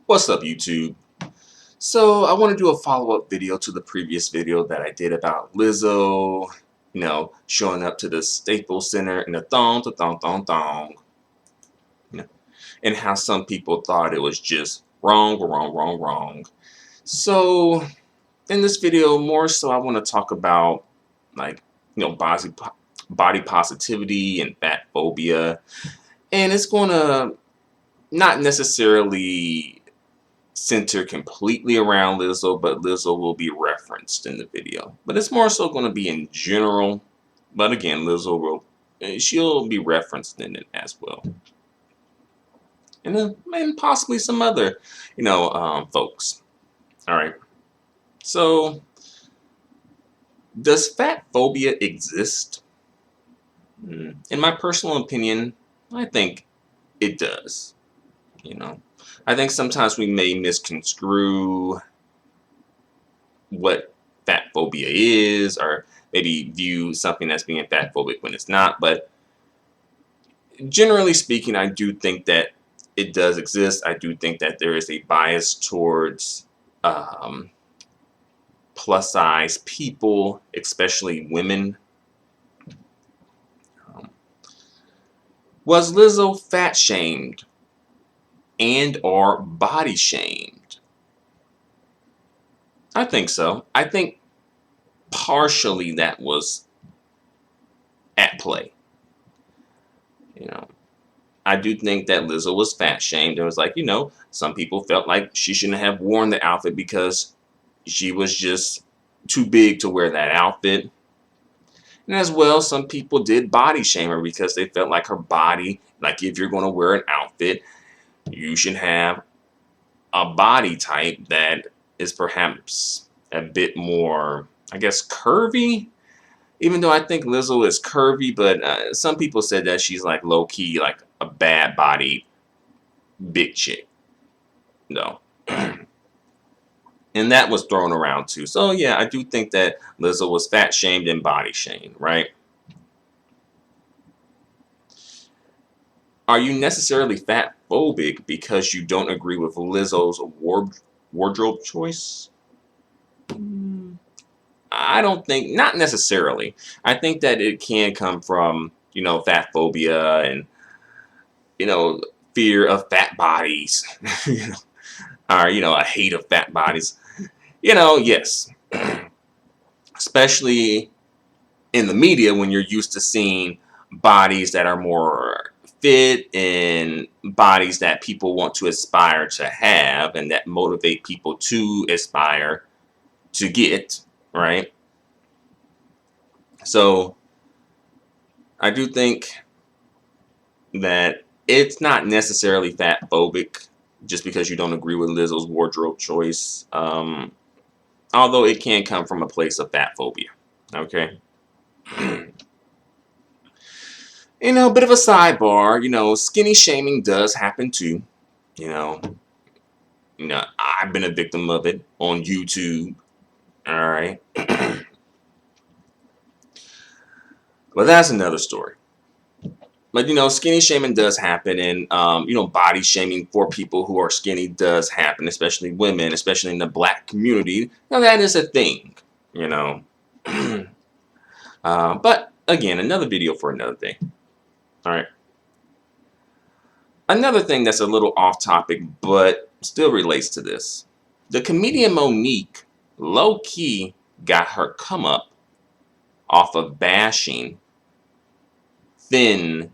What's up, YouTube? So I want to do a follow-up video to the previous video that I did about Lizzo, showing up to the Staples Center in a thong, you know, and how some people thought it was just wrong. So in this video, more so, I want to talk about like, body positivity and fat phobia, and it's going to not necessarily center completely around Lizzo, but Lizzo will be referenced in the video. But it's more so going to be in general. But again, Lizzo she'll be referenced in it as well, and then possibly some other, folks. All right. So, does fat phobia exist? In my personal opinion, I think it does. I think sometimes we may misconstrue what fat phobia is, or maybe view something as being fat phobic when it's not. But generally speaking, I do think that it does exist. I do think that there is a bias towards plus size people, especially women. Was Lizzo fat shamed and or body shamed? I think so. I think partially that was at play. I do think that Lizzo was fat shamed. It was like, some people felt like she shouldn't have worn the outfit because she was just too big to wear that outfit. And as well, some people did body shame her because they felt like her body, like if you're going to wear an outfit, you should have a body type that is perhaps a bit more, I guess, curvy. Even though I think Lizzo is curvy, but some people said that she's like low-key, like a bad body, big chick. No. And that was thrown around too. So yeah, I do think that Lizzo was fat shamed and body shamed, right? Are you necessarily fat phobic because you don't agree with Lizzo's wardrobe choice? I don't think, not necessarily. I think that it can come from, fat phobia and, fear of fat bodies, or, a hate of fat bodies. Yes. Especially in the media when you're used to seeing bodies that are more fit and bodies that people want to aspire to have and that motivate people to aspire to get, right? So I do think that it's not necessarily fat phobic just because you don't agree with Lizzo's wardrobe choice, although it can come from a place of fat phobia. Okay. Bit of a sidebar, skinny shaming does happen too. I've been a victim of it on YouTube. All right. But that's another story. But, skinny shaming does happen, and, body shaming for people who are skinny does happen, especially women, especially in the black community. Now, that is a thing, But, again, another video for another day. All right. Another thing that's a little off topic, but still relates to this. The comedian Monique low-key got her come up off of bashing thin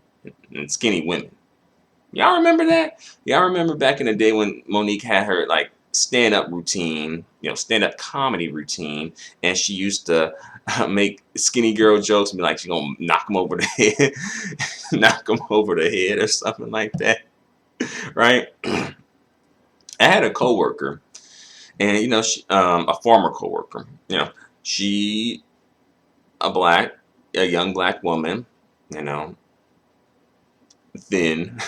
and skinny women. Y'all remember that? Y'all remember back in the day when Monique had her like stand-up routine, stand-up comedy routine, and she used to make skinny girl jokes and be like, she's gonna knock them over the head, knock them over the head or something like that, right? I had a coworker, and she, a former coworker, she a young black woman, thin,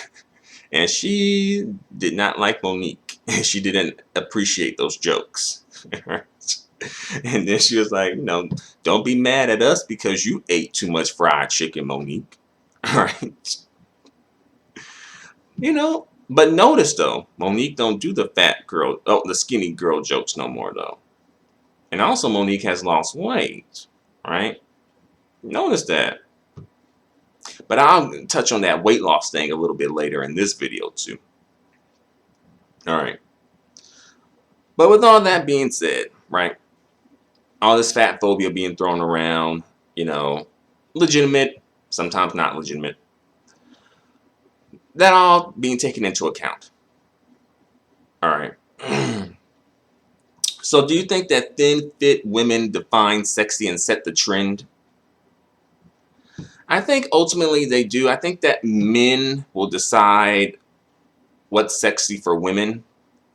and she did not like Monique. She didn't appreciate those jokes. And then she was like, don't be mad at us because you ate too much fried chicken, Monique. All right. But notice though, Monique don't do the fat girl, the skinny girl jokes no more though. And also Monique has lost weight, right? Notice that. But I'll touch on that weight loss thing a little bit later in this video too. All right. But with all that being said, right? All this fat phobia being thrown around, legitimate, sometimes not legitimate. That all being taken into account. All right. So do you think that thin, fit women define sexy and set the trend? I think ultimately they do. I think that men will decide what's sexy for women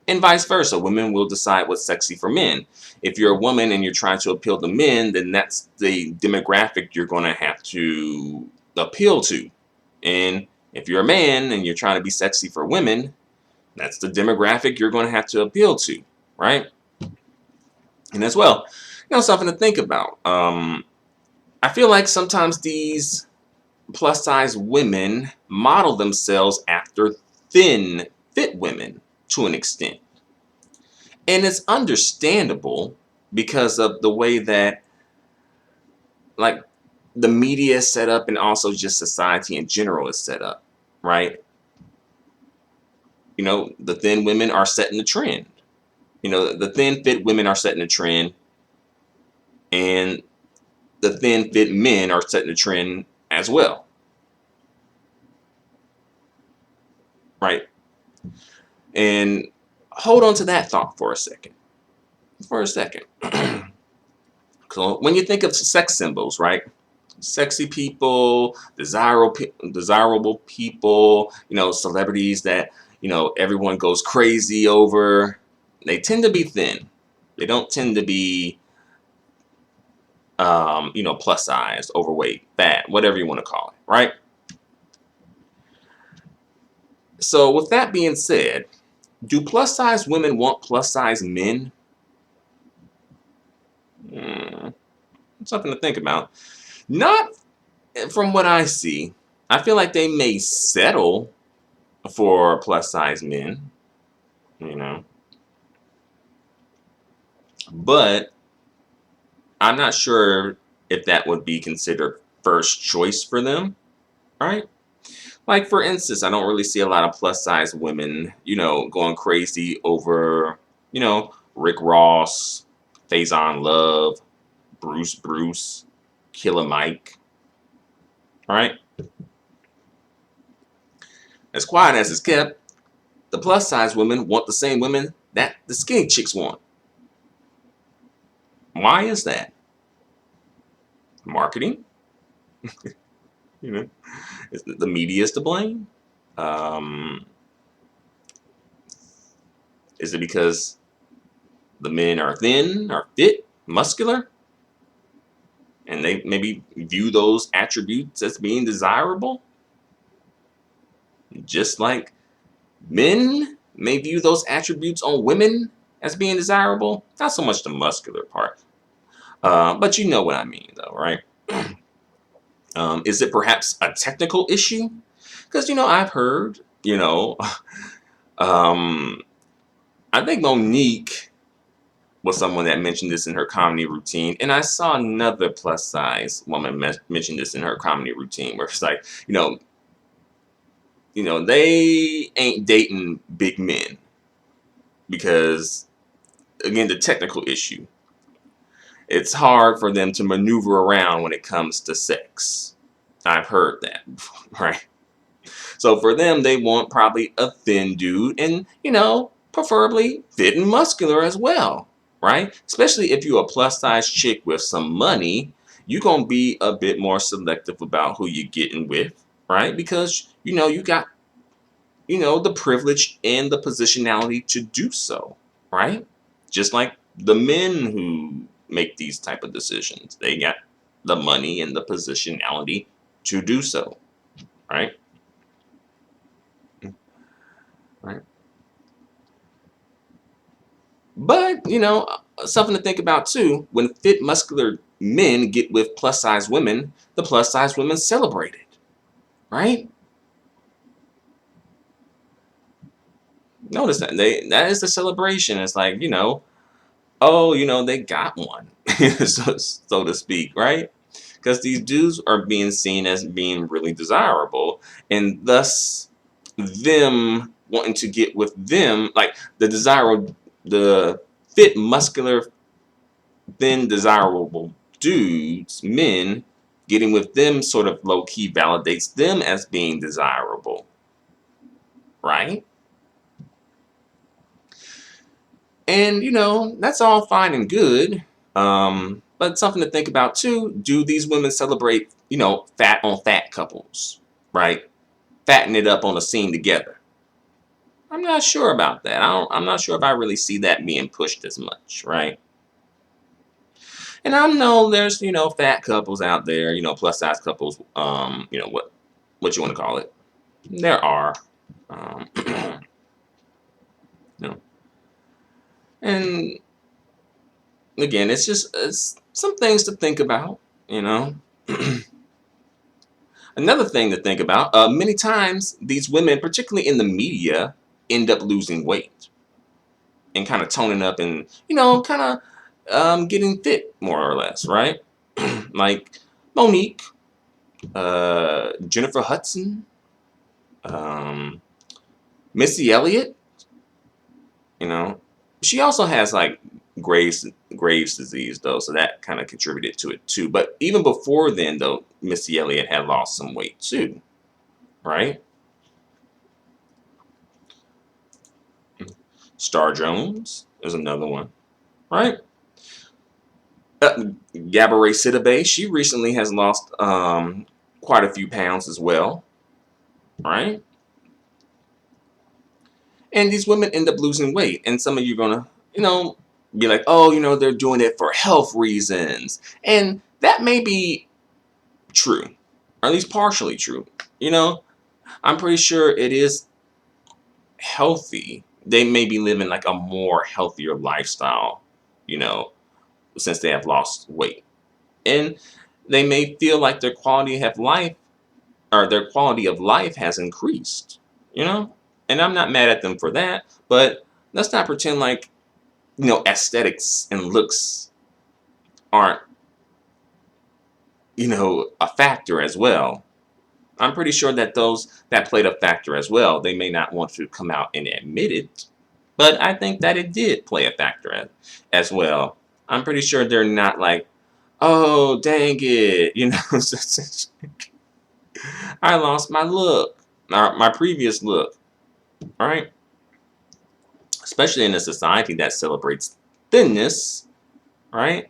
and vice versa. Women will decide what's sexy for men. If you're a woman and you're trying to appeal to men, then that's the demographic you're going to have to appeal to. And if you're a man and you're trying to be sexy for women, that's the demographic you're going to have to appeal to, right? And as well, something to think about. I feel like sometimes these plus size women model themselves after thin, fit women to an extent. And it's understandable because of the way that like the media is set up and also just society in general is set up, right? The thin women are setting the trend. The thin fit women are setting the trend, and the thin fit men are setting the trend as well, right? And hold on to that thought for a second. So when you think of sex symbols, right? Sexy people, desirable people, celebrities that, everyone goes crazy over. They tend to be thin. They don't tend to be, plus size, overweight, fat, whatever you want to call it, right? So with that being said, do plus size women want plus size men? Something to think about. Not from what I see. I feel like they may settle for plus size men, but I'm not sure if that would be considered first choice for them, right? Like, for instance, I don't really see a lot of plus size women, going crazy over, Rick Ross, Faison Love, Bruce, Killer Mike, all right? As quiet as it's kept, the plus size women want the same women that the skinny chicks want. Why is that? Marketing? The media is to blame? Is it because the men are thin, are fit, muscular, and they maybe view those attributes as being desirable? Just like men may view those attributes on women as being desirable. Not so much the muscular part. But you know what I mean, though, right? Is it perhaps a technical issue? Because, I've heard, I think Monique was someone that mentioned this in her comedy routine. And I saw another plus size woman mention this in her comedy routine where it's like, they ain't dating big men because, again, the technical issue. It's hard for them to maneuver around when it comes to sex. I've heard that, right? So for them, they want probably a thin dude and, preferably fit and muscular as well, right? Especially if you're a plus size chick with some money, you're going to be a bit more selective about who you're getting with, right? Because, you got, the privilege and the positionality to do so, right? Just like the men who make these type of decisions. They got the money and the positionality to do so, right? Right. But, something to think about too, when fit muscular men get with plus size women, the plus size women celebrate it, right? Notice that that is the celebration. It's like, oh, they got one, so to speak, right? Because these dudes are being seen as being really desirable, and thus them wanting to get with them, like the desirable, the fit, muscular, thin, desirable dudes, men, getting with them sort of low key validates them as being desirable, right? And that's all fine and good. But something to think about too. Do these women celebrate, fat on fat couples, right? Fatten it up on a scene together. I'm not sure about that. I'm not sure if I really see that being pushed as much, right? And I know there's, fat couples out there, plus size couples, what you want to call it. There are. Um, you know, and again, it's some things to think about, you know. Another thing to think about, many times these women, particularly in the media, end up losing weight and kind of toning up and, kind of getting fit more or less, right? Like Monique, Jennifer Hudson, um, Missy Elliott, you know. She also has like Graves disease though, so that kind of contributed to it too. But even before then though, Missy Elliott had lost some weight too, right? Star Jones is another one, right? Gabourey Sidibe, she recently has lost quite a few pounds as well, right? And these women end up losing weight, and some of you are gonna, be like, oh, they're doing it for health reasons, and that may be true, or at least partially true. I'm pretty sure it is healthy. They may be living like a more healthier lifestyle, you know, since they have lost weight. And they may feel like their quality of life has increased, you know? And I'm not mad at them for that, but let's not pretend like, aesthetics and looks aren't, a factor as well. I'm pretty sure that that played a factor as well. They may not want to come out and admit it, but I think that it did play a factor as well. I'm pretty sure they're not like, oh, dang it, I lost my look, my previous look, right? Especially in a society that celebrates thinness, right?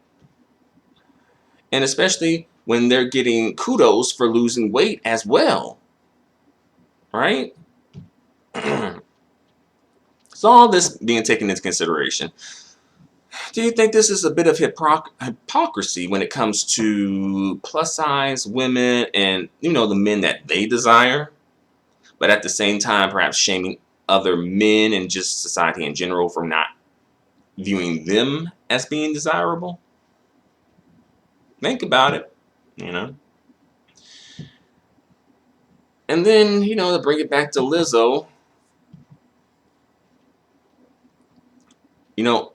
And especially when they're getting kudos for losing weight as well, right? So all this being taken into consideration, do you think this is a bit of hypocrisy when it comes to plus size women and the men that they desire, but at the same time perhaps shaming other men and just society in general for not viewing them as being desirable? Think about it, you know. And then, to bring it back to Lizzo,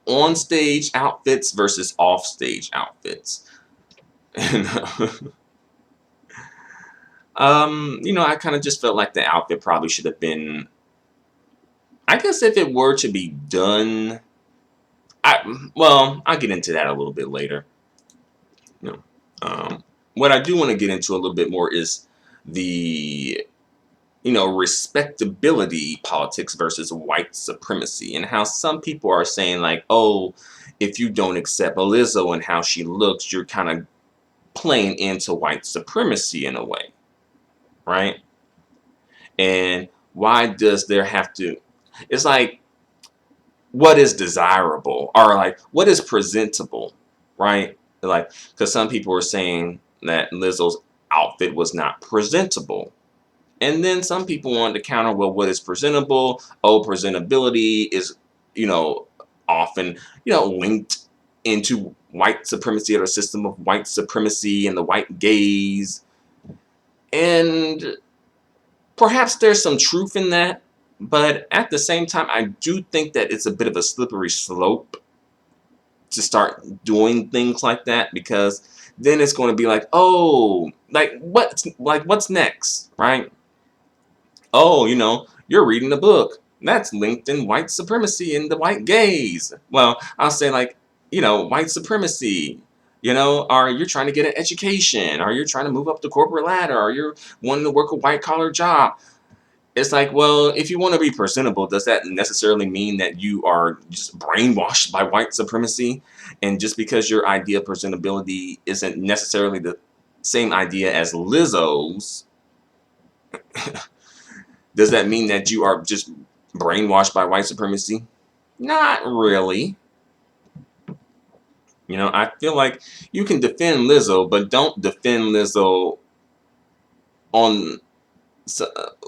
on stage outfits versus off stage outfits. And, I kind of just felt like the outfit probably should have been, I guess if it were to be done, I'll get into that a little bit later. You know, what I do want to get into a little bit more is the, respectability politics versus white supremacy, and how some people are saying like, oh, if you don't accept Lizzo and how she looks, you're kind of playing into white supremacy in a way, right? And why does there have to, it's like, what is desirable or like what is presentable, right? Like, because some people were saying that Lizzo's outfit was not presentable. And then some people wanted to counter, well, what is presentable? Oh, presentability is, often, linked into white supremacy or a system of white supremacy and the white gaze. And perhaps there's some truth in that, But at the same time, I do think that it's a bit of a slippery slope to start doing things like that, because then it's going to be like, oh, what's next, right? Oh, you're reading a book that's linked in white supremacy and the white gaze. Well, I'll say, like, white supremacy. Or you're trying to get an education, or you're trying to move up the corporate ladder, or you're wanting to work a white collar job. It's like, well, if you want to be presentable, does that necessarily mean that you are just brainwashed by white supremacy? And just because your idea of presentability isn't necessarily the same idea as Lizzo's, does that mean that you are just brainwashed by white supremacy? Not really. I feel like you can defend Lizzo, but don't defend Lizzo on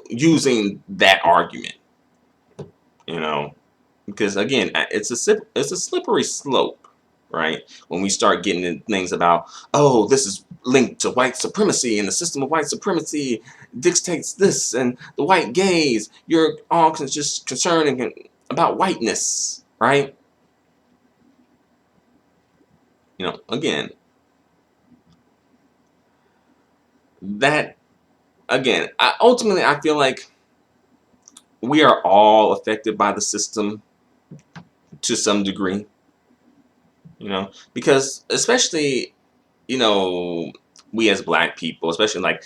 using that argument. You know, because again, it's a slippery slope, right? When we start getting into things about, oh, this is linked to white supremacy, and the system of white supremacy dictates this, and the white gaze, you're all just concerned about whiteness, right? Again, that ultimately, I feel like we are all affected by the system to some degree, because especially, you know, we as black people, especially like,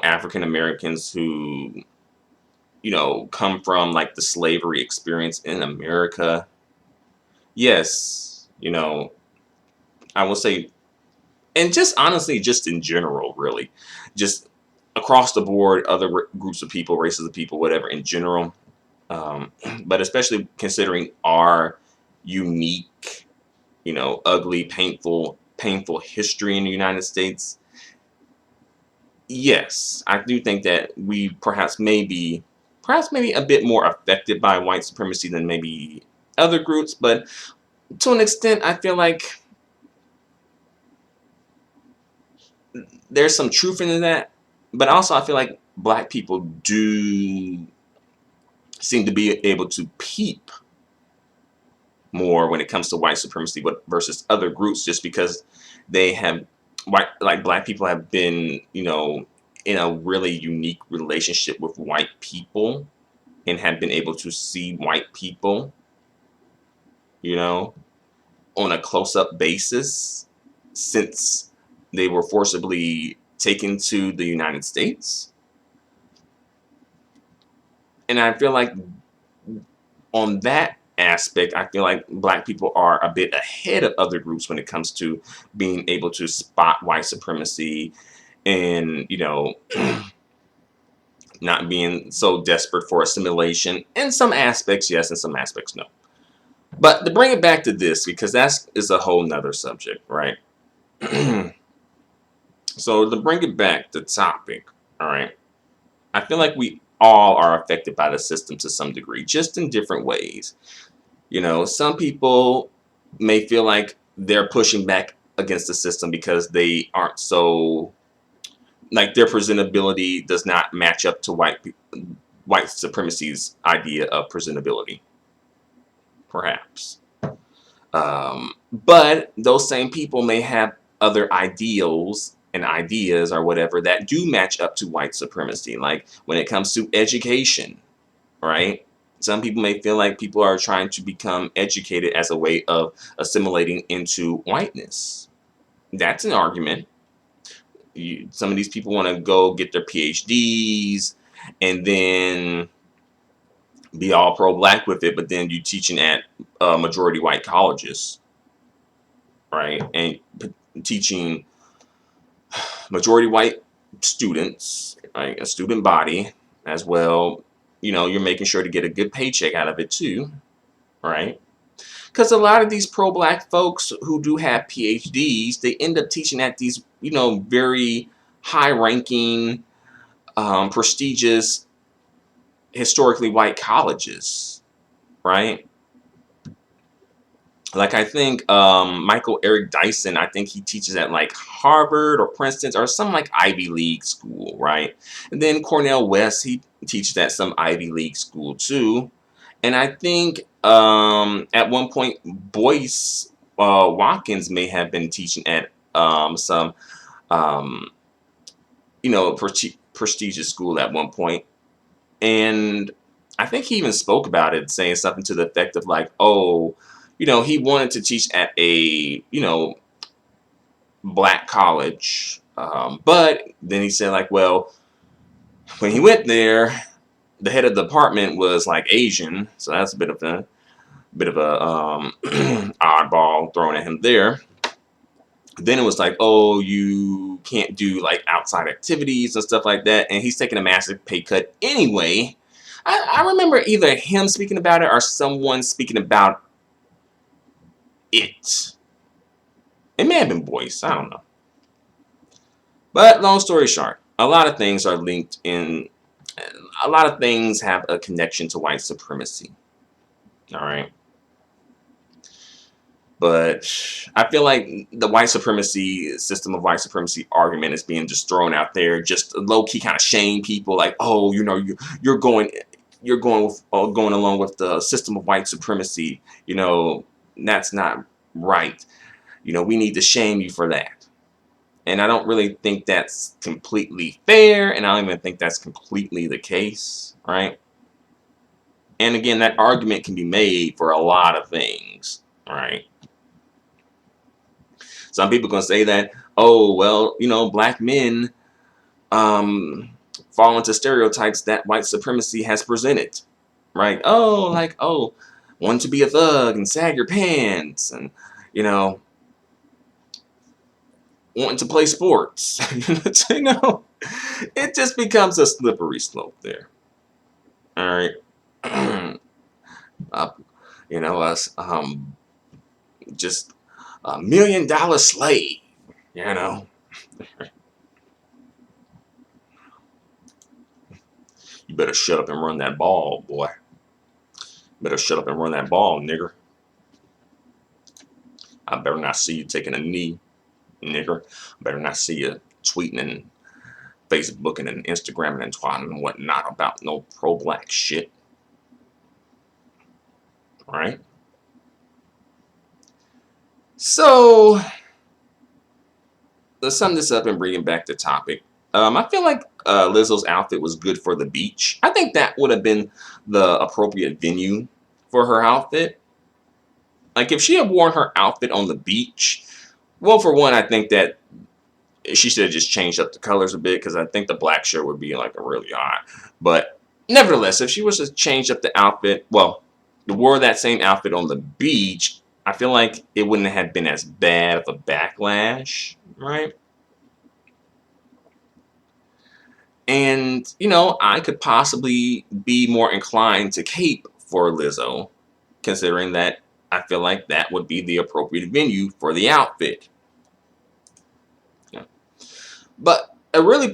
African Americans who, come from like the slavery experience in America. Yes, I will say, and just honestly, just in general, really, just across the board, other groups of people, races of people, whatever, in general. Um, but especially considering our unique, ugly, painful history in the United States. Yes, I do think that we perhaps maybe a bit more affected by white supremacy than maybe other groups, but to an extent, I feel like there's some truth in that. But also, I feel like black people do seem to be able to peep more when it comes to white supremacy, but versus other groups, just because they have black people have been, in a really unique relationship with white people, and have been able to see white people, you know, on a close-up basis since they were forcibly taken to the United States. And I feel like on that aspect, I feel like black people are a bit ahead of other groups when it comes to being able to spot white supremacy and, not being so desperate for assimilation. In some aspects, yes, in some aspects, no. But to bring it back to this, because that is a whole nother subject, right? So to bring it back to topic, all right, I feel like we all are affected by the system to some degree, just in different ways. Some people may feel like they're pushing back against the system because they aren't so, like, their presentability does not match up to white supremacy's idea of presentability, perhaps. But those same people may have other ideals and ideas or whatever that do match up to white supremacy, like when it comes to education, right? Some people may feel like people are trying to become educated as a way of assimilating into whiteness. That's an argument. Some of these people want to go get their PhDs and then be all pro-black with it, but then you teaching at majority white colleges, right? And teaching majority white students, like a student body as well. You're making sure to get a good paycheck out of it too, right? Because a lot of these pro-black folks who do have PhDs, they end up teaching at these, very high-ranking, prestigious, historically white colleges, right? Like I think Michael Eric Dyson, I think he teaches at like Harvard or Princeton or some like Ivy League school, right? And then Cornell West, he teaches at some Ivy League school too. And I think at one point Boyce Watkins may have been teaching at some um, prestigious school at one point. And I think he even spoke about it, saying something to the effect of like, oh, he wanted to teach at a, black college. But then he said like, well, when he went there, the head of the department was like Asian. So that's a bit of a oddball thrown at him there. Then it was like, oh, you can't do like outside activities and stuff like that. And he's taking a massive pay cut anyway. I remember either him speaking about it or someone speaking about it. It may have been Boyce. I don't know. But long story short, a lot of things are linked in. A lot of things have a connection to white supremacy. All right. But I feel like the white supremacy system of white supremacy argument is being just thrown out there, just low key kind of shame people, like, oh, you're going going along with the system of white supremacy. That's not right. We need to shame you for that. And I don't really think that's completely fair, and I don't even think that's completely the case, right? And again, that argument can be made for a lot of things, right? Some people gonna say that, oh, well, black men fall into stereotypes that white supremacy has presented, right? Oh, like, oh, want to be a thug and sag your pants, and wanting to play sports. It just becomes a slippery slope there. All right. uh, us just $1 million slave. You better shut up and run that ball, boy. Better shut up and run that ball, nigger. I better not see you taking a knee, nigger. Better not see you tweeting and Facebooking and Instagramming and twatting and whatnot about no pro-black shit. All right. So let's sum this up and bring it back to topic. I feel like Lizzo's outfit was good for the beach. I think that would have been the appropriate venue for her outfit. Like if she had worn her outfit on the beach, well, for one, I think that she should have just changed up the colors a bit because I think the black shirt would be like a really odd. But nevertheless, if she was to change up the outfit, well, wore that same outfit on the beach, I feel like it wouldn't have been as bad of a backlash, right? And, I could possibly be more inclined to cape for Lizzo, considering that I feel like that would be the appropriate venue for the outfit. Yeah. But a really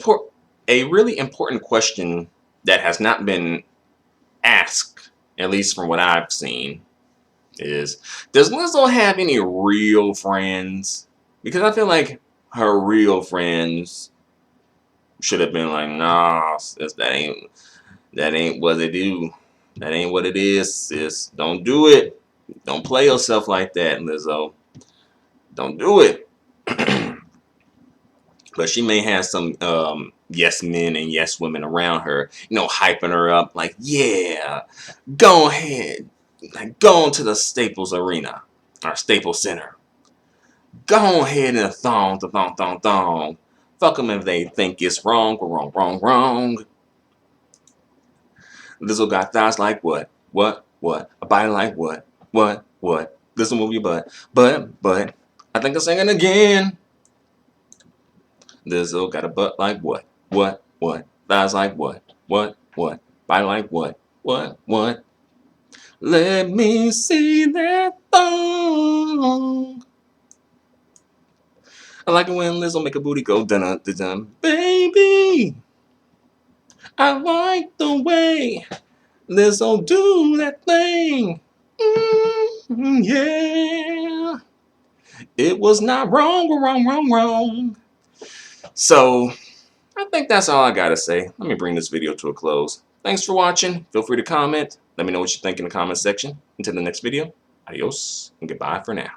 important question that has not been asked, at least from what I've seen, is, does Lizzo have any real friends? Because I feel like her real friends should have been like, nah, sis, that ain't what they do. That ain't what it is, sis. Don't do it. Don't play yourself like that, Lizzo. Don't do it. But she may have some yes men and yes women around her, hyping her up like, yeah, go ahead. Like, go on to the Staples Arena or Staples Center. Go ahead and thong, thong, thong, thong. Fuck them if they think it's wrong. Wrong. Lizzo got thighs like what? What? A body like what? What? Lizzo move your butt. But. I think I'm singing again. Lizzo got a butt like what? What? Thighs like what? What? Body like what? What? Let me see that thong. I like it when Lizzo make a booty go dun. Baby, I like the way Lizzo do that thing. Yeah. It was not wrong. So, I think that's all I gotta say. Let me bring this video to a close. Thanks for watching. Feel free to comment. Let me know what you think in the comment section. Until the next video, adios and goodbye for now.